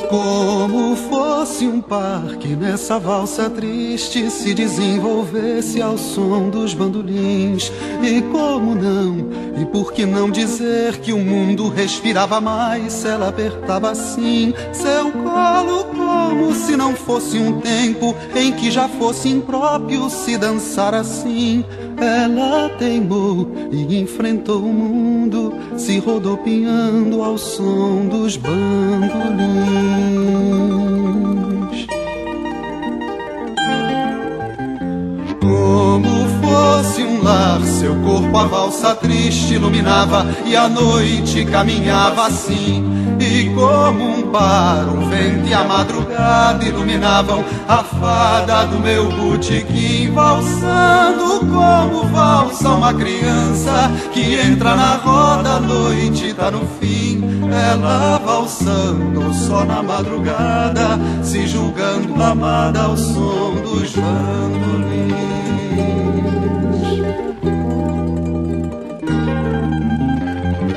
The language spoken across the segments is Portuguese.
Como fosse um parque, nessa valsa triste se desenvolvesse ao som dos bandolins. E como não, e por que não dizer que o mundo respirava mais se ela apertava assim seu colo, como se não fosse um tempo em que já fosse impróprio se dançar assim. Ela teimou e enfrentou o mundo, se rodopiando ao som dos bandolins. Como fosse um lar, seu corpo a valsa triste iluminava, e a noite caminhava assim. E como um bar, o vento e a madrugada iluminavam a fada do meu botequim, valsando como valsa uma criança que entra na roda, a noite tá no fim. Ela valsando só na madrugada, se julgando amada ao som dos bandolins.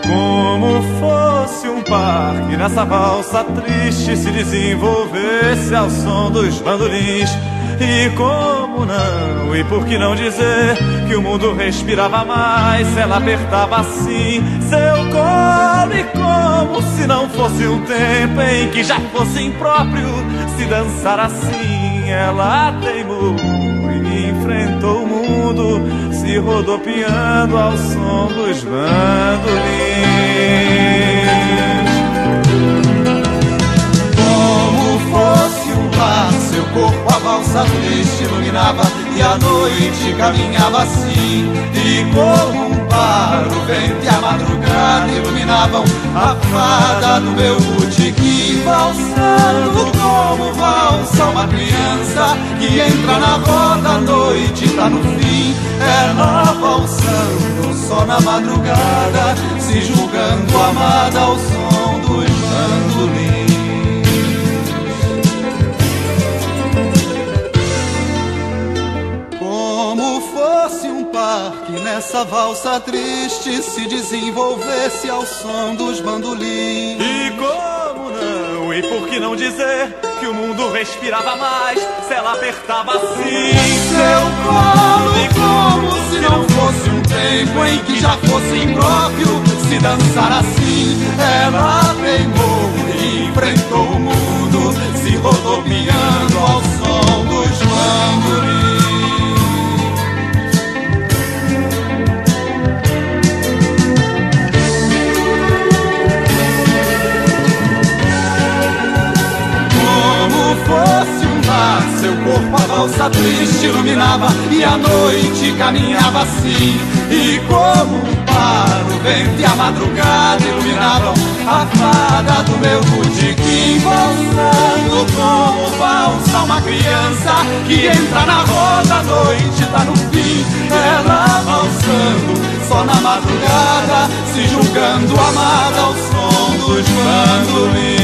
Como fosse um parque, nessa valsa triste se desenvolvesse ao som dos bandolins. E como não, e por que não dizer que o mundo respirava mais, ela apertava assim seu colo. E como se não fosse um tempo em que já fosse impróprio se dançar assim, ela teimou e enfrentou o mundo, se rodopiando ao som dos bandolins. Como fosse um lar, seu corpo a valsa triste iluminava, e a noite caminhava assim. E como um bar, o vento e a madrugada iluminavam a fada do meu botequim, valsando como valsa uma criança que entra na roda, a noite tá no fim. Ela valsando só na madrugada, se julgando amada ao som dos bandolins. Como fosse um parque, nessa valsa triste se desenvolvesse ao som dos bandolins. E como não, e por que não dizer que o mundo respirava mais se ela apertava assim seu colo? E como se não fosse um tempo em que já fosse impróprio se dançar assim. Ela teimou e enfrentou o mundo, se rodopiando ao som dos bandolins. Fosse um lar, seu corpo a valsa triste iluminava, e a noite caminhava assim. E como um par, o vento e a madrugada iluminavam a fada do meu botequim, valsando como valsa uma criança que entra na roda, a noite tá no fim. Ela valsando só na madrugada, se julgando amada ao som dos bandolins.